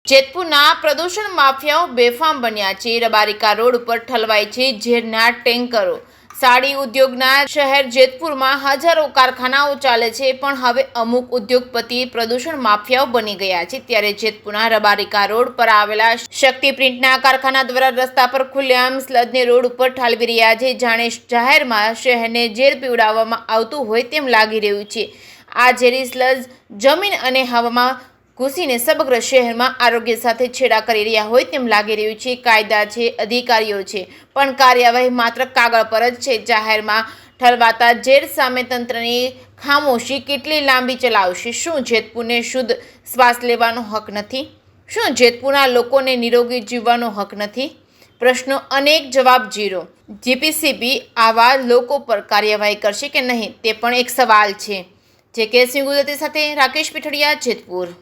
જેતપુરના પ્રદૂષણ માફિયાઓ બેફામ બન્યા છે। રબારિકા રોડ ઉપર ઠલવાય છે ઝેરના ટેન્કરો। સાડી ઉદ્યોગના શહેર જેતપુરમાં હજારો કારખાનાઓ ચાલે છે, પણ હવે અમુક ઉદ્યોગપતિ પ્રદૂષણ માફિયાઓ બની ગયા છે। ત્યારે જેતપુરના રબારિકા રોડ પર આવેલા શક્તિ પ્રિન્ટના કારખાના દ્વારા રસ્તા પર ખુલ્લેઆમ સ્લજને રોડ ઉપર ઠાલવી રહ્યા છે, જાણે જાહેરમાં શહેરને ઝેર પીવડાવવામાં આવતું હોય તેમ લાગી રહ્યું છે। આ ઝેરી સ્લજ જમીન અને હવામાં ઘૂસીને સમગ્ર શહેરમાં આરોગ્ય સાથે છેડા કરી રહ્યા હોય તેમ લાગી રહ્યું છે। કાયદા છે, અધિકારીઓ છે, પણ કાર્યવાહી માત્ર કાગળ પર જ છે। જાહેરમાં ઠલવાતા ઝેર સામે તંત્રની ખામોશી કેટલી લાંબી ચલાવશે? શું જેતપુરને શુદ્ધ શ્વાસ લેવાનો હક નથી? શું જેતપુરના લોકોને નિરોગી જીવવાનો હક નથી? પ્રશ્નો અનેક, જવાબ ઝીરો। જીપીસીબી આવા લોકો પર કાર્યવાહી કરશે કે નહીં તે પણ એક સવાલ છે। જે કે સિંહ ગુજરાતી સાથે રાકેશ પીઠડિયા, જેતપુર।